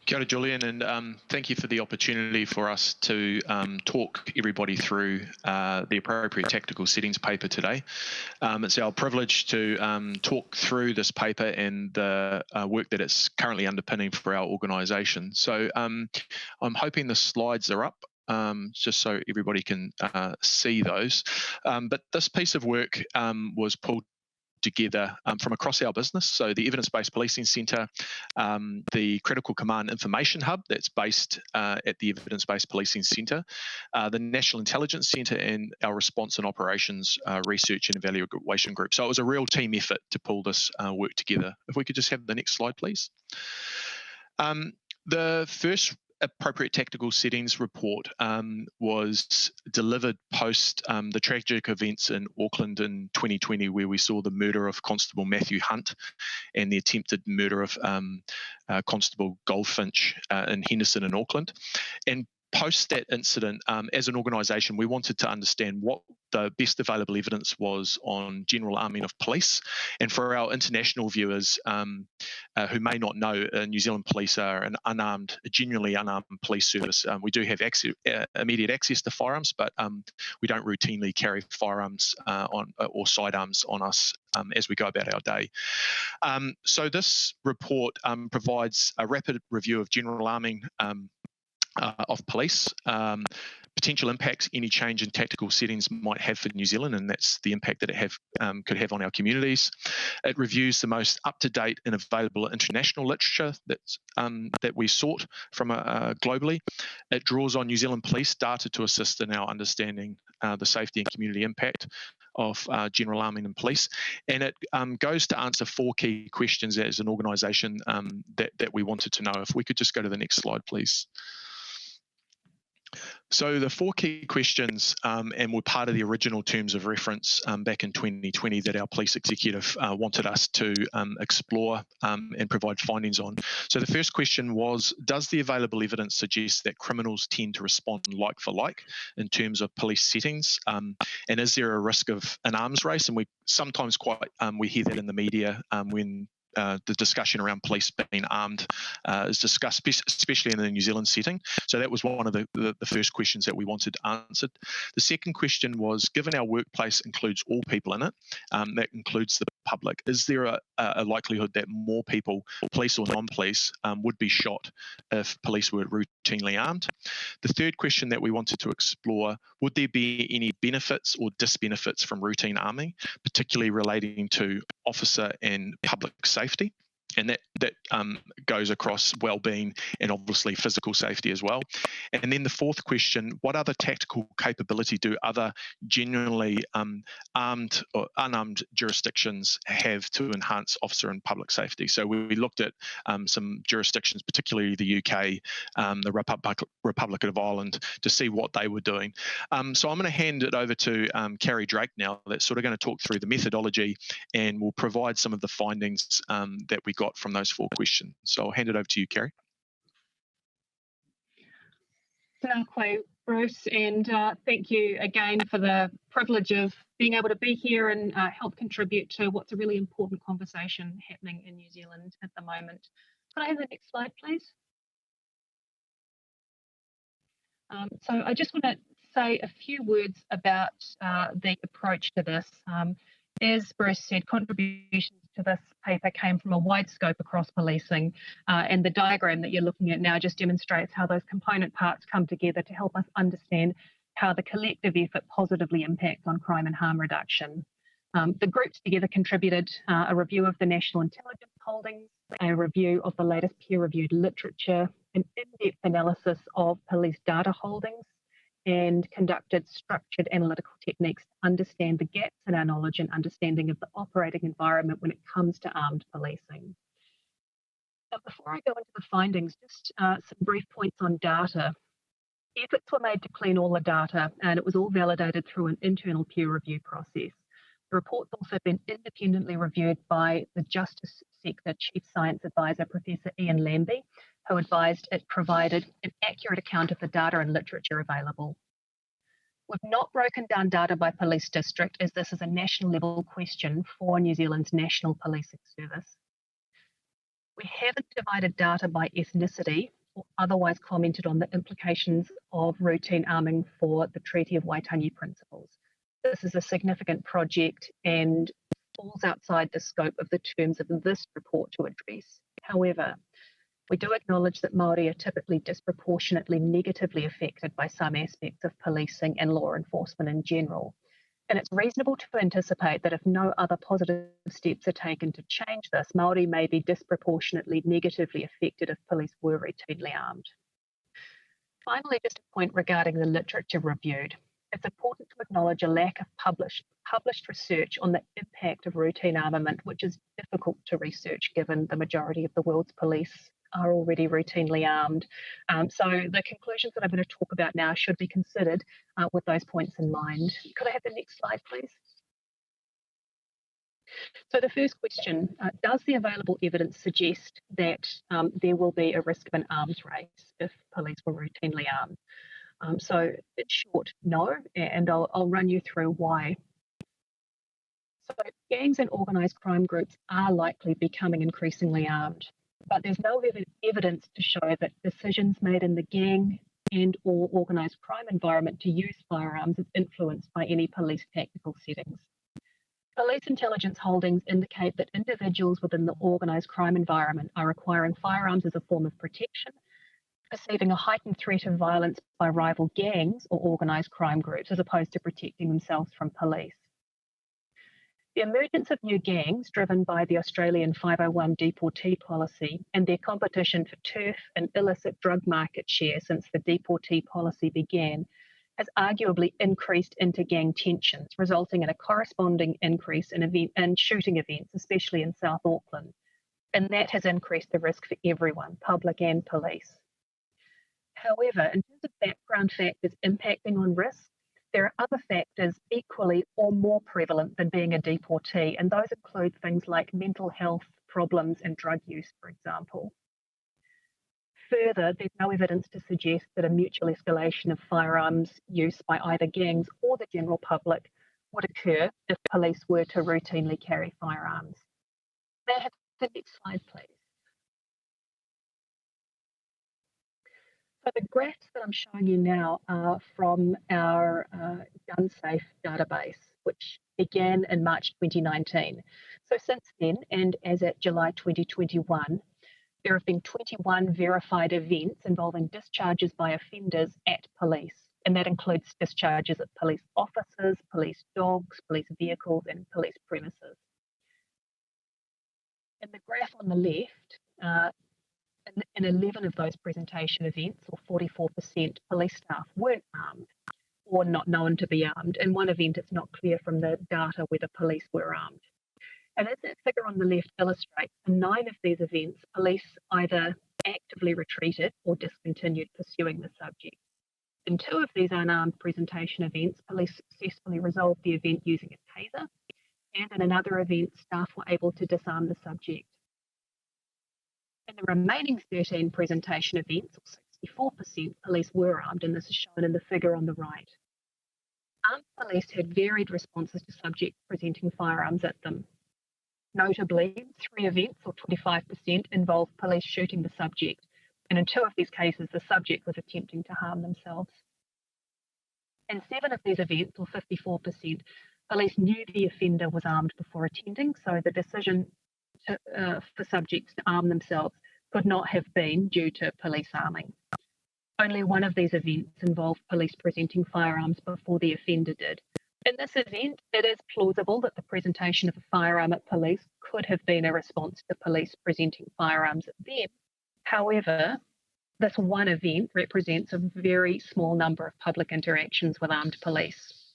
Kia ora, Julian, and thank you for the opportunity for us to talk everybody through the appropriate tactical settings paper today. It's our privilege to talk through this paper and the work that it's currently underpinning for our organisation. So I'm hoping the slides are up. Just so everybody can see those. But this piece of work was pulled together from across our business. So the Evidence-Based Policing Centre, the Critical Command Information Hub that's based at the Evidence-Based Policing Centre, the National Intelligence Centre, and our Response and Operations Research and Evaluation Group. So it was a real team effort to pull this work together. If we could just have the next slide, please. The first appropriate tactical settings report was delivered post the tragic events in Auckland in 2020, where we saw the murder of Constable Matthew Hunt and the attempted murder of Constable Goldfinch in Henderson in Auckland. And post that incident, as an organisation, we wanted to understand what the best available evidence was on general arming of police. And for our international viewers who may not know, New Zealand Police are a genuinely unarmed police service. We do have immediate access to firearms, but we don't routinely carry firearms or sidearms on us as we go about our day. So this report provides a rapid review of general arming of police, potential impacts any change in tactical settings might have for New Zealand, and that's the impact that it could have on our communities. It reviews the most up-to-date and available international literature that we sought from globally. It draws on New Zealand Police data to assist in our understanding the safety and community impact of general arming and police, and it goes to answer 4 key questions as an organisation that we wanted to know. If we could just go to the next slide, please. So the 4 key questions, and were part of the original terms of reference back in 2020 that our police executive wanted us to explore and provide findings on. So the first question was, does the available evidence suggest that criminals tend to respond like for like in terms of police settings? And is there a risk of an arms race? And we sometimes we hear that in the media when the discussion around police being armed is discussed, especially in the New Zealand setting. So that was one of the first questions that we wanted answered. The second question was, given our workplace includes all people in it, that includes the public, is there a likelihood that more people, police or non-police, would be shot if police were routinely armed? The third question that we wanted to explore, would there be any benefits or disbenefits from routine arming, particularly relating to officer and public safety? And that goes across well-being and obviously physical safety as well. And then the fourth question, what other tactical capability do other genuinely armed or unarmed jurisdictions have to enhance officer and public safety? So we looked at some jurisdictions, particularly the UK, the Republic of Ireland, to see what they were doing. So I'm going to hand it over to Carrie Drake now, that's sort of going to talk through the methodology and will provide some of the findings that we got from those 4 questions. So I'll hand it over to you, Carrie. Thank you, Bruce, and thank you again for the privilege of being able to be here and help contribute to what's a really important conversation happening in New Zealand at the moment. Can I have the next slide, please? So I just want to say a few words about the approach to this. As Bruce said, contributions to this paper came from a wide scope across policing, and the diagram that you're looking at now just demonstrates how those component parts come together to help us understand how the collective effort positively impacts on crime and harm reduction. The groups together contributed a review of the national intelligence holdings, a review of the latest peer-reviewed literature, an in-depth analysis of police data holdings, and conducted structured analytical techniques to understand the gaps in our knowledge and understanding of the operating environment when it comes to armed policing. But before I go into the findings, just some brief points on data. Efforts were made to clean all the data, and it was all validated through an internal peer review process. The report's also been independently reviewed by the Justice Sector Chief Science Advisor, Professor Ian Lambie, who advised it provided an accurate account of the data and literature available. We've not broken down data by police district, as this is a national level question for New Zealand's National Policing Service. We haven't divided data by ethnicity, or otherwise commented on the implications of routine arming for the Treaty of Waitangi principles. This is a significant project and falls outside the scope of the terms of this report to address. However, we do acknowledge that Māori are typically disproportionately negatively affected by some aspects of policing and law enforcement in general. And it's reasonable to anticipate that if no other positive steps are taken to change this, Māori may be disproportionately negatively affected if police were routinely armed. Finally, just a point regarding the literature reviewed. It's important to acknowledge a lack of published research on the impact of routine armament, which is difficult to research given the majority of the world's police are already routinely armed. So the conclusions that I'm going to talk about now should be considered with those points in mind. Could I have the next slide, please? So the first question, does the available evidence suggest that there will be a risk of an arms race if police were routinely armed? So in short, no, and I'll run you through why. So gangs and organised crime groups are likely becoming increasingly armed, but there's no evidence to show that decisions made in the gang and or organised crime environment to use firearms is influenced by any police tactical settings. Police intelligence holdings indicate that individuals within the organised crime environment are acquiring firearms as a form of protection, perceiving a heightened threat of violence by rival gangs or organised crime groups as opposed to protecting themselves from police. The emergence of new gangs driven by the Australian 501 deportee policy and their competition for turf and illicit drug market share since the deportee policy began has arguably increased inter-gang tensions, resulting in a corresponding increase in shooting events, especially in South Auckland. And that has increased the risk for everyone, public and police. However, in terms of background factors impacting on risk, there are other factors equally or more prevalent than being a deportee, and those include things like mental health problems and drug use, for example. Further, there's no evidence to suggest that a mutual escalation of firearms use by either gangs or the general public would occur if police were to routinely carry firearms. May I have the next slide, please? So the graphs that I'm showing you now are from our GunSafe database, which began in March 2019. So since then, and as at July 2021, there have been 21 verified events involving discharges by offenders at police, and that includes discharges at police officers, police dogs, police vehicles, and police premises. In the graph on the left, in 11 of those presentation events, or 44%, police staff weren't armed or not known to be armed. In one event, it's not clear from the data whether police were armed. And as that figure on the left illustrates, in 9 of these events, police either actively retreated or discontinued pursuing the subject. In 2 of these unarmed presentation events, police successfully resolved the event using a taser, and in another event, staff were able to disarm the subject. In the remaining 13 presentation events, or 64%, police were armed, and this is shown in the figure on the right. Armed police had varied responses to subjects presenting firearms at them. Notably, 3 events, or 25%, involved police shooting the subject, and in 2 of these cases, the subject was attempting to harm themselves. In 7 of these events, or 54%, police knew the offender was armed before attending, so the decision for subjects to arm themselves could not have been due to police arming. Only 1 of these events involved police presenting firearms before the offender did. In this event, it is plausible that the presentation of a firearm at police could have been a response to police presenting firearms at them. However, this one event represents a very small number of public interactions with armed police.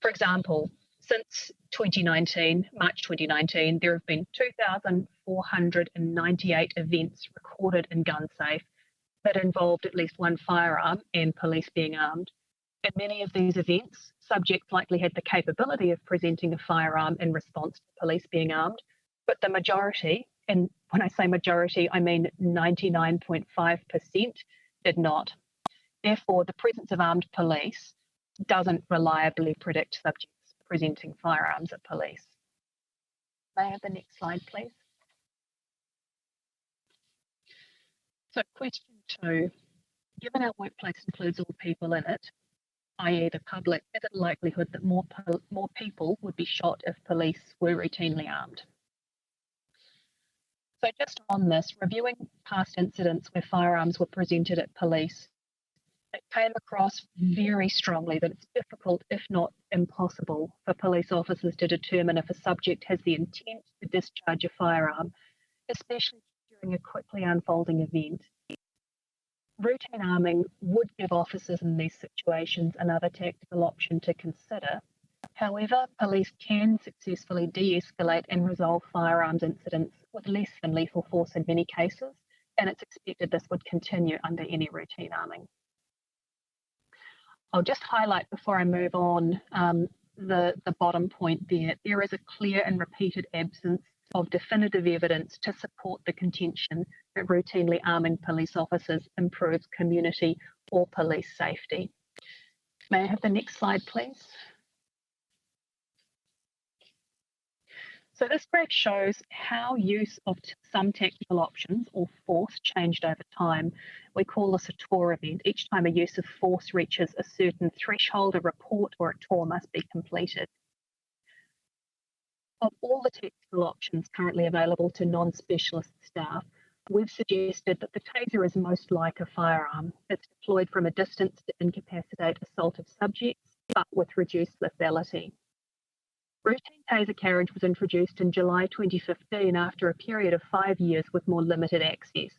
For example, since 2019, March 2019, there have been 2,498 events recorded in GunSafe that involved at least 1 firearm and police being armed. In many of these events, subjects likely had the capability of presenting a firearm in response to police being armed, but the majority, and when I say majority, I mean 99.5%, did not. Therefore, the presence of armed police doesn't reliably predict subjects presenting firearms at police. May I have the next slide, please? So question 2, given our workplace includes all people in it, i.e. the public, is it a likelihood that more people would be shot if police were routinely armed? So just on this, reviewing past incidents where firearms were presented at police, it came across very strongly that it's difficult, if not impossible, for police officers to determine if a subject has the intent to discharge a firearm, especially during a quickly unfolding event. Routine arming would give officers in these situations another tactical option to consider. However, police can successfully de-escalate and resolve firearms incidents with less than lethal force in many cases, and it's expected this would continue under any routine arming. I'll just highlight before I move on the bottom point there. There is a clear and repeated absence of definitive evidence to support the contention that routinely arming police officers improves community or police safety. May I have the next slide, please? So this graph shows how use of some tactical options or force changed over time. We call this a TOR event. Each time a use of force reaches a certain threshold, a report or a TOR must be completed. Of all the tactical options currently available to non-specialist staff, we've suggested that the taser is most like a firearm. It's deployed from a distance to incapacitate assaultive subjects, but with reduced lethality. Routine taser carriage was introduced in July 2015 after a period of 5 years with more limited access.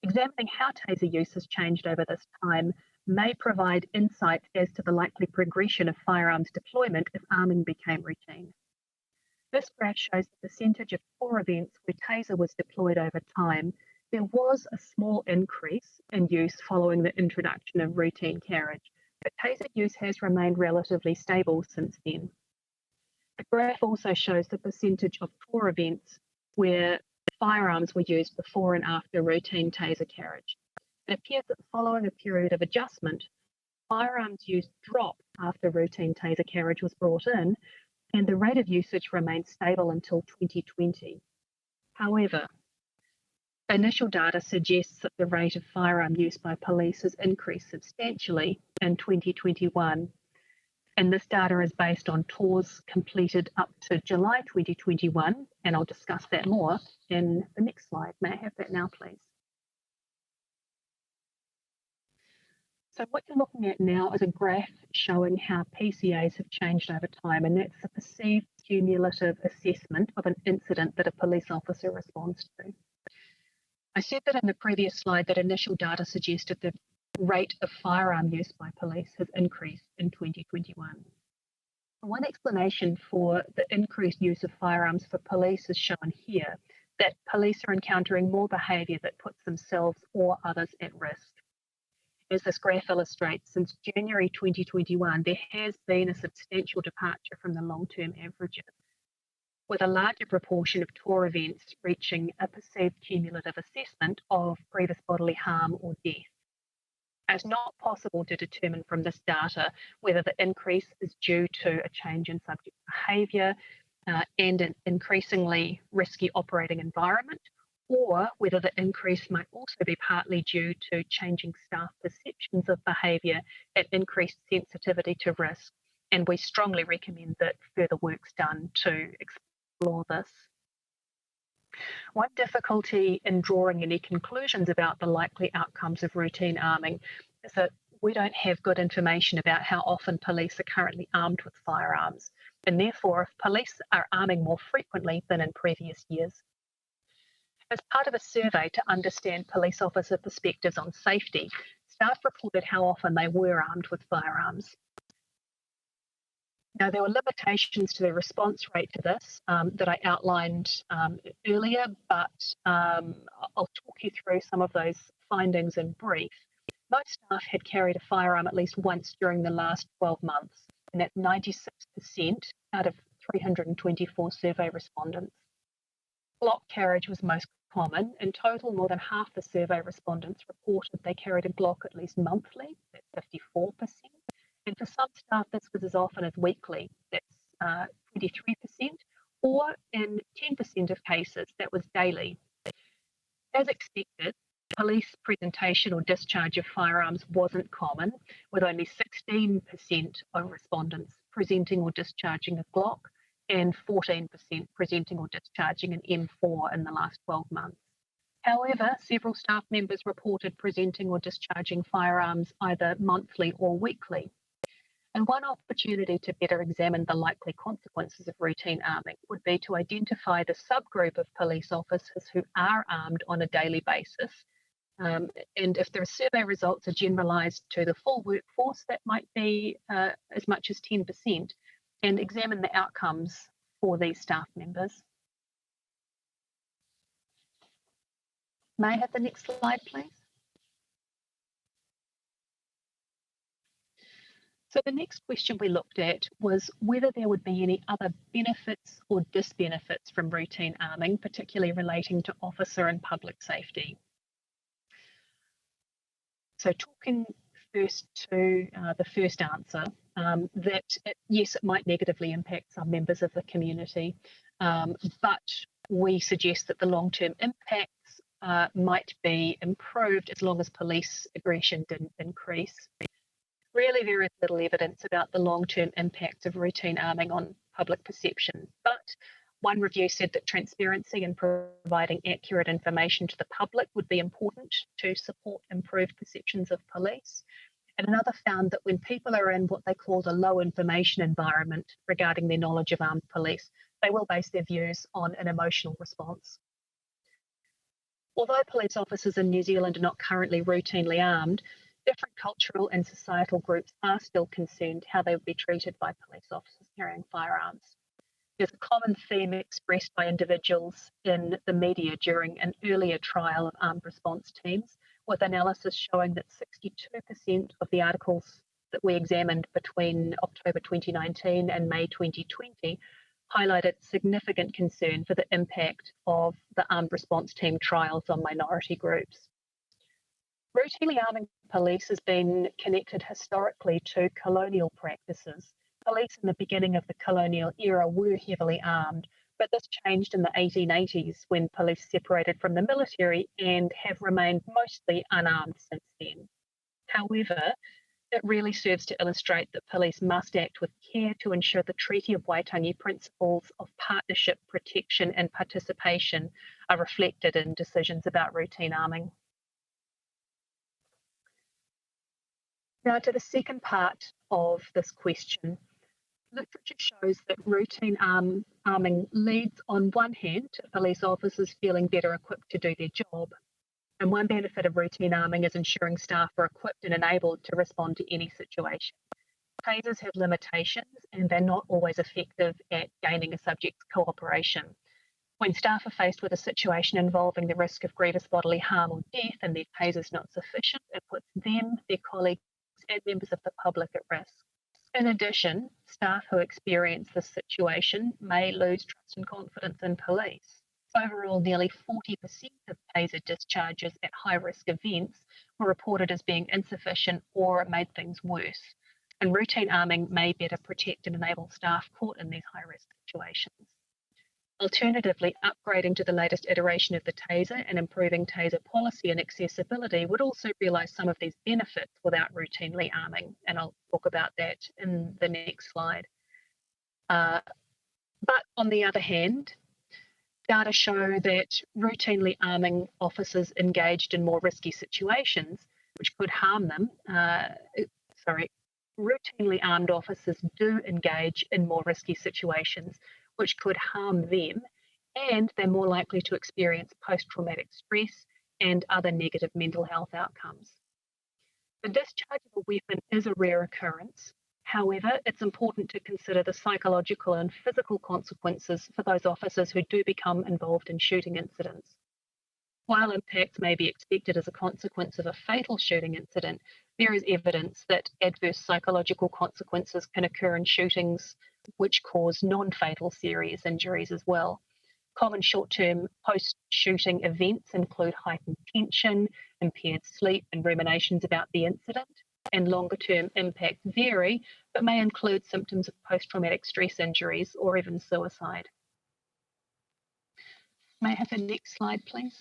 Examining how taser use has changed over this time may provide insight as to the likely progression of firearms deployment if arming became routine. This graph shows the percentage of TOR events where taser was deployed over time. There was a small increase in use following the introduction of routine carriage, but taser use has remained relatively stable since then. The graph also shows the percentage of TOR events where firearms were used before and after routine taser carriage. It appears that following a period of adjustment, firearms use dropped after routine taser carriage was brought in, and the rate of usage remained stable until 2020. However, initial data suggests that the rate of firearm use by police has increased substantially in 2021. And this data is based on TORs completed up to July 2021, and I'll discuss that more in the next slide. May I have that now, please? So what you're looking at now is a graph showing how PCAs have changed over time, and that's a perceived cumulative assessment of an incident that a police officer responds to. I said that in the previous slide that initial data suggested the rate of firearm use by police has increased in 2021. One explanation for the increased use of firearms for police is shown here, that police are encountering more behaviour that puts themselves or others at risk. As this graph illustrates, since January 2021, there has been a substantial departure from the long-term averages, with a larger proportion of TOR events reaching a perceived cumulative assessment of grievous bodily harm or death. It's not possible to determine from this data whether the increase is due to a change in subject behaviour and an increasingly risky operating environment, or whether the increase might also be partly due to changing staff perceptions of behaviour and increased sensitivity to risk. And we strongly recommend that further work's done to explore this. One difficulty in drawing any conclusions about the likely outcomes of routine arming is that we don't have good information about how often police are currently armed with firearms, and therefore if police are arming more frequently than in previous years. As part of a survey to understand police officer perspectives on safety, staff reported how often they were armed with firearms. Now, there were limitations to the response rate to this that I outlined earlier, but I'll talk you through some of those findings in brief. Most staff had carried a firearm at least once during the last 12 months, and that's 96% out of 324 survey respondents. Glock carriage was most common. In total, more than half the survey respondents reported they carried a Glock at least monthly, that's 54%. And for some staff, this was as often as weekly, that's 23%, or in 10% of cases, that was daily. As expected, police presentation or discharge of firearms wasn't common, with only 16% of respondents presenting or discharging a Glock and 14% presenting or discharging an M4 in the last 12 months. However, several staff members reported presenting or discharging firearms either monthly or weekly. And one opportunity to better examine the likely consequences of routine arming would be to identify the subgroup of police officers who are armed on a daily basis. And if the survey results are generalised to the full workforce, that might be as much as 10%, and examine the outcomes for these staff members. May I have the next slide, please? So the next question we looked at was whether there would be any other benefits or disbenefits from routine arming, particularly relating to officer and public safety. So talking first to the first answer, yes, it might negatively impact some members of the community, but we suggest that the long-term impacts might be improved as long as police aggression didn't increase. Really, there is little evidence about the long-term impacts of routine arming on public perception, but one review said that transparency and providing accurate information to the public would be important to support improved perceptions of police. And another found that when people are in what they called a low information environment regarding their knowledge of armed police, they will base their views on an emotional response. Although police officers in New Zealand are not currently routinely armed, different cultural and societal groups are still concerned how they would be treated by police officers carrying firearms. There's a common theme expressed by individuals in the media during an earlier trial of armed response teams, with analysis showing that 62% of the articles that we examined between October 2019 and May 2020 highlighted significant concern for the impact of the armed response team trials on minority groups. Routinely arming police has been connected historically to colonial practices. Police in the beginning of the colonial era were heavily armed, but this changed in the 1880s when police separated from the military and have remained mostly unarmed since then. However, it really serves to illustrate that police must act with care to ensure the Treaty of Waitangi principles of partnership, protection and participation are reflected in decisions about routine arming. Now to the second part of this question. Literature shows that routine arming leads on one hand to police officers feeling better equipped to do their job. And one benefit of routine arming is ensuring staff are equipped and enabled to respond to any situation. Tasers have limitations and they're not always effective at gaining a subject's cooperation. When staff are faced with a situation involving the risk of grievous bodily harm or death and their taser's not sufficient, it puts them, their colleagues and members of the public at risk. In addition, staff who experience this situation may lose trust and confidence in police. Overall, nearly 40% of taser discharges at high-risk events were reported as being insufficient or made things worse. And routine arming may better protect and enable staff caught in these high-risk situations. Alternatively, upgrading to the latest iteration of the taser and improving taser policy and accessibility would also realise some of these benefits without routinely arming, and I'll talk about that in the next slide. But on the other hand, data show that routinely arming officers engaged in more risky situations, which could harm them, routinely armed officers do engage in more risky situations, which could harm them, and they're more likely to experience post-traumatic stress and other negative mental health outcomes. The discharge of a weapon is a rare occurrence. However, it's important to consider the psychological and physical consequences for those officers who do become involved in shooting incidents. While impacts may be expected as a consequence of a fatal shooting incident, there is evidence that adverse psychological consequences can occur in shootings which cause non-fatal serious injuries as well. Common short-term post-shooting events include heightened tension, impaired sleep, and ruminations about the incident. And longer-term impacts vary, but may include symptoms of post-traumatic stress injuries or even suicide. May I have the next slide, please?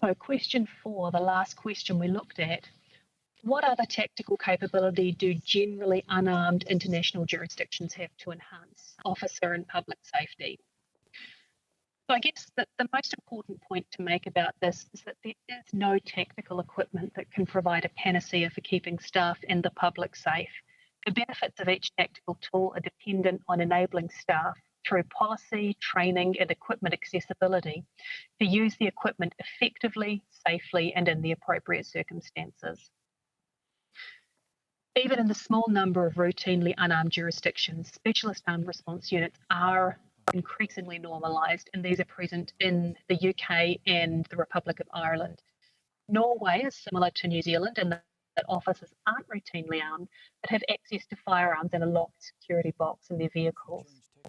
So question 4, the last question we looked at, what other tactical capability do generally unarmed international jurisdictions have to enhance officer and public safety? So I guess that the most important point to make about this is that there is no tactical equipment that can provide a panacea for keeping staff and the public safe. The benefits of each tactical tool are dependent on enabling staff through policy, training and equipment accessibility to use the equipment effectively, safely and in the appropriate circumstances. Even in the small number of routinely unarmed jurisdictions, specialist armed response units are increasingly normalised, and these are present in the UK and the Republic of Ireland. Norway is similar to New Zealand in that officers aren't routinely armed, but have access to firearms and a locked security box in their vehicles.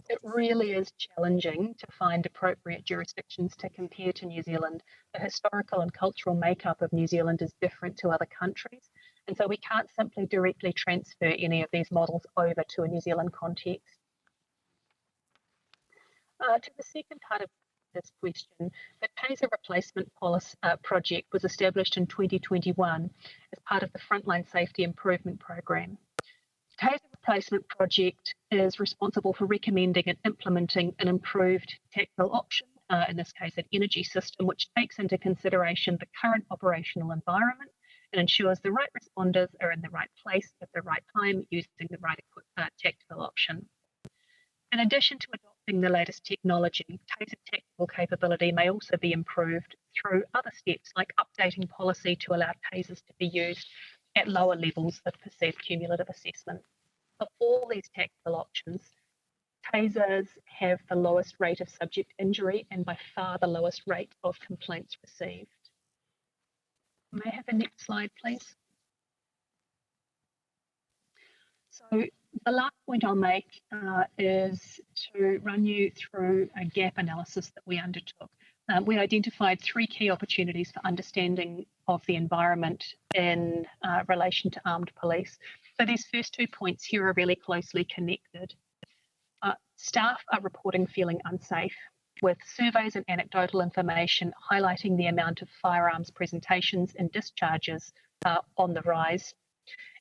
It really is challenging to find appropriate jurisdictions to compare to New Zealand. The historical and cultural makeup of New Zealand is different to other countries, and so we can't simply directly transfer any of these models over to a New Zealand context. To the second part of this question, the TASER replacement policy project was established in 2021 as part of the Frontline Safety Improvement Program. The TASER replacement project is responsible for recommending and implementing an improved tactical option, in this case an energy system, which takes into consideration the current operational environment and ensures the right responders are in the right place at the right time using the right tactical option. In addition to adopting the latest technology, TASER tactical capability may also be improved through other steps like updating policy to allow TASERs to be used at lower levels of perceived cumulative assessment. Of all these tactical options, TASERs have the lowest rate of subject injury and by far the lowest rate of complaints received. May I have the next slide, please? So the last point I'll make is to run you through a gap analysis that we undertook. We identified 3 key opportunities for understanding of the environment in relation to armed police. So these first 2 points here are really closely connected. Staff are reporting feeling unsafe, with surveys and anecdotal information highlighting the amount of firearms presentations and discharges on the rise.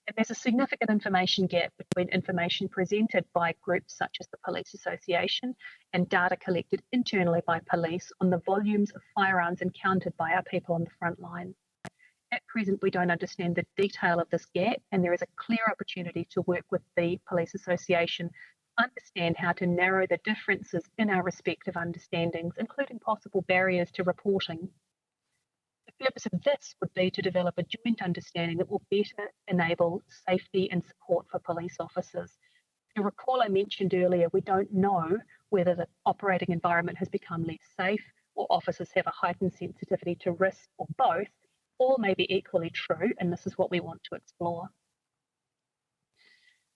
And there's a significant information gap between information presented by groups such as the Police Association and data collected internally by police on the volumes of firearms encountered by our people on the front line. At present, we don't understand the detail of this gap, and there is a clear opportunity to work with the Police Association to understand how to narrow the differences in our respective understandings, including possible barriers to reporting. The purpose of this would be to develop a joint understanding that will better enable safety and support for police officers. You'll recall I mentioned earlier, we don't know whether the operating environment has become less safe or officers have a heightened sensitivity to risk, or both. All may be equally true, and this is what we want to explore.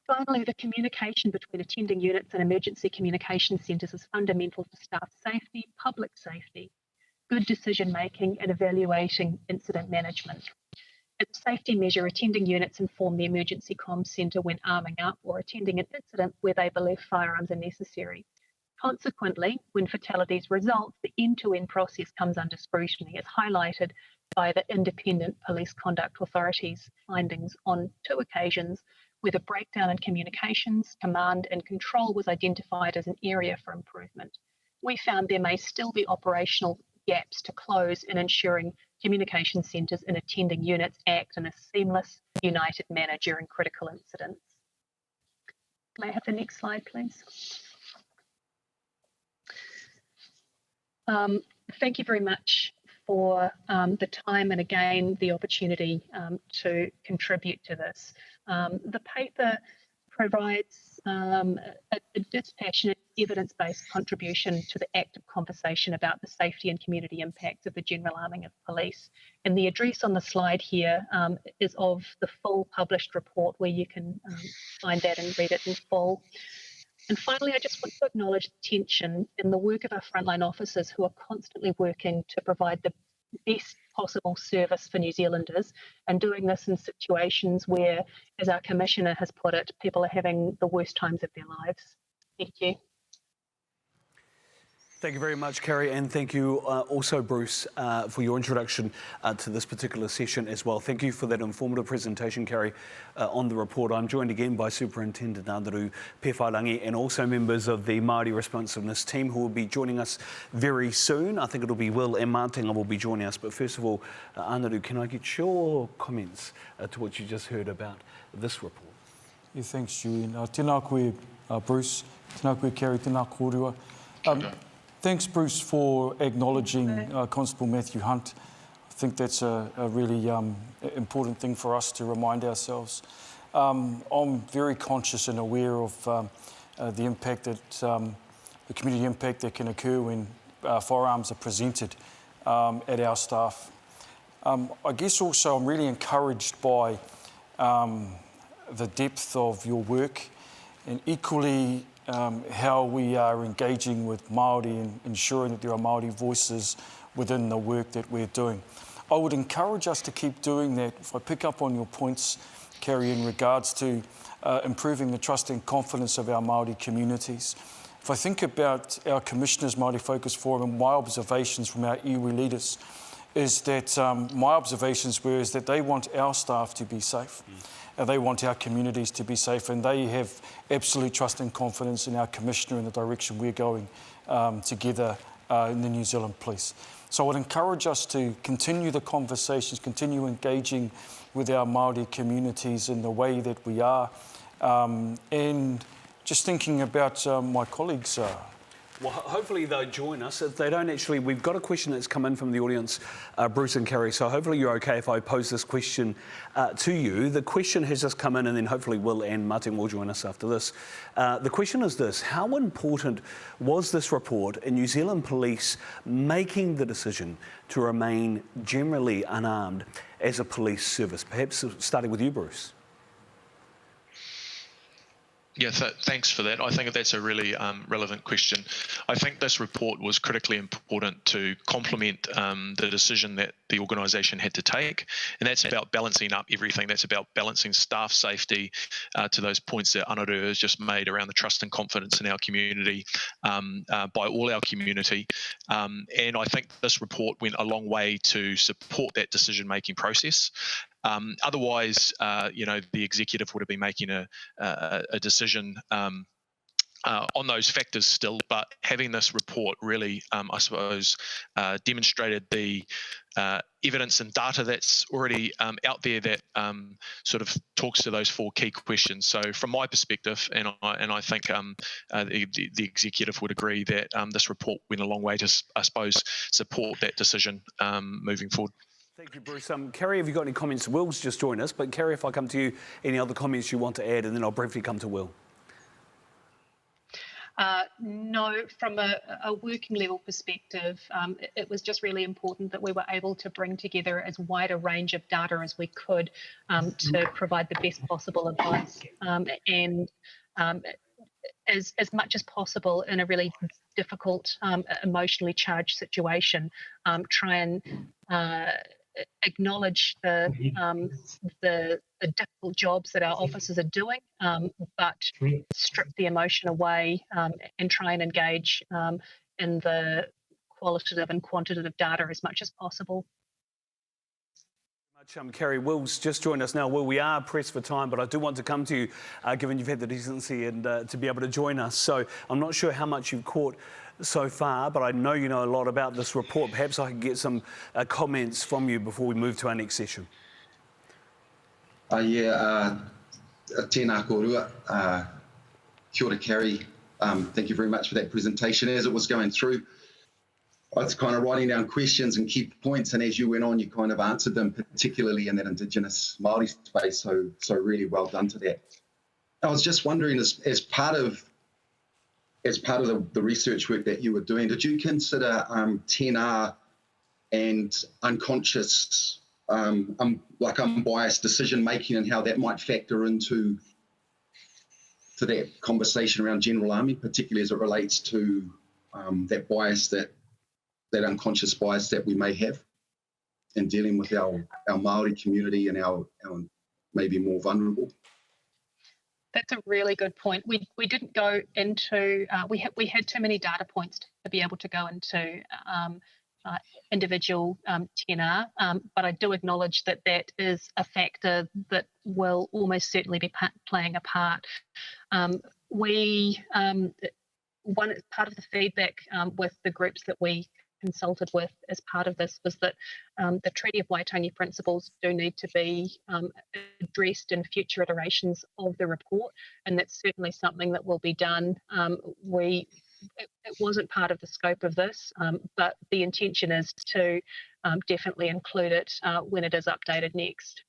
Finally, the communication between attending units and emergency communication centres is fundamental for staff safety, public safety, good decision making and evaluating incident management. As a safety measure, attending units inform the emergency comms centre when arming up or attending an incident where they believe firearms are necessary. Consequently, when fatalities result, the end-to-end process comes under scrutiny, as highlighted by the Independent Police Conduct Authority's findings on 2 occasions where the breakdown in communications, command and control was identified as an area for improvement. We found there may still be operational gaps to close in ensuring communication centres and attending units act in a seamless, united manner during critical incidents. May I have the next slide, please? Thank you very much for the time and again the opportunity to contribute to this. The paper provides a dispassionate, evidence-based contribution to the active conversation about the safety and community impacts of the general arming of police. And the address on the slide here is of the full published report, where you can find that and read it in full. And finally, I just want to acknowledge the tension in the work of our frontline officers who are constantly working to provide the best possible service for New Zealanders, and doing this in situations where, as our Commissioner has put it, people are having the worst times of their lives. Thank you. Thank you very much, Carrie, and thank you also, Bruce, for your introduction to this particular session as well. Thank you for that informative presentation, Carrie, on the report. I'm joined again by Superintendent Andaru Pewhairangi and also members of the Māori Responsiveness team who will be joining us very soon. I think it'll be Will and Martinga will be joining us. But first of all, Andaru, can I get your comments to what you just heard about this report? Yeah, thanks, Julian. Tēnā koe, Bruce. Tēnā koe, Carrie. Tēnā kōrua. Thanks, Bruce, for acknowledging Constable Matthew Hunt. I think that's a really important thing for us to remind ourselves. I'm very conscious and aware of the impact that, the community impact that can occur when firearms are presented at our staff. I guess also I'm really encouraged by the depth of your work and equally how we are engaging with Māori and ensuring that there are Māori voices within the work that we're doing. I would encourage us to keep doing that. If I pick up on your points, Carrie, in regards to improving the trust and confidence of our Māori communities. If I think about our Commissioner's Māori Focus Forum and my observations from our iwi leaders, is that my observations were is that they want our staff to be safe. They want our communities to be safe, and they have absolute trust and confidence in our Commissioner and the direction we're going together in the New Zealand Police. So I would encourage us to continue the conversations, continue engaging with our Māori communities in the way that we are, and just thinking about my colleagues. Well, hopefully they'll join us. If they don't actually, we've got a question that's come in from the audience, Bruce and Carrie, so hopefully you're okay if I pose this question to you. The question has just come in and then hopefully Will and Martin will join us after this. The question is this: how important was this report in New Zealand Police making the decision to remain generally unarmed as a police service? Perhaps starting with you, Bruce. Yeah, thanks for that. I think that's a really relevant question. I think this report was critically important to complement the decision that the organisation had to take, and that's about balancing up everything. That's about balancing staff safety to those points that Andaru has just made around the trust and confidence in our community by all our community. And I think this report went a long way to support that decision-making process. Otherwise, the executive would have been making a decision on those factors still, but having this report really, I suppose, demonstrated the evidence and data that's already out there that sort of talks to those four key questions. So from my perspective, and I think the executive would agree that this report went a long way to, I suppose, support that decision moving forward. Thank you, Bruce. Carrie, have you got any comments? Will's just joined us, but Carrie, if I come to you, any other comments you want to add, and then I'll briefly come to Will. No, from a working level perspective, it was just really important that we were able to bring together as wide a range of data as we could to provide the best possible advice and as much as possible in a really difficult, emotionally charged situation, try and acknowledge the difficult jobs that our officers are doing, but strip the emotion away and try and engage in the qualitative and quantitative data as much as possible. Carrie, Will's just joined us now. Will, we are pressed for time, but I do want to come to you, given you've had the decency and to be able to join us. So I'm not sure how much you've caught so far, but I know you know a lot about this report. Perhaps I can get some comments from you before we move to our next session. Tēnā kōrua. Kia ora, Carrie. Thank you very much for that presentation. As it was going through, I was kind of writing down questions and key points, and as you went on, you kind of answered them, particularly in that Indigenous Māori space. So really well done to that. I was just wondering, as part of the research work that you were doing, did you consider TNR and unconscious, like unbiased decision making, and how that might factor into that conversation around general army, particularly as it relates to that bias, that unconscious bias that we may have in dealing with our Māori community and our maybe more vulnerable? That's a really good point. We didn't go into we had too many data points to be able to go into individual tenor, but I do acknowledge that that is a factor that will almost certainly be playing a part. One part of the feedback with the groups that we consulted with as part of this was that the Treaty of Waitangi principles do need to be addressed in future iterations of the report, and that's certainly something that will be done. It wasn't part of the scope of this, but the intention is to definitely include it when it is updated next.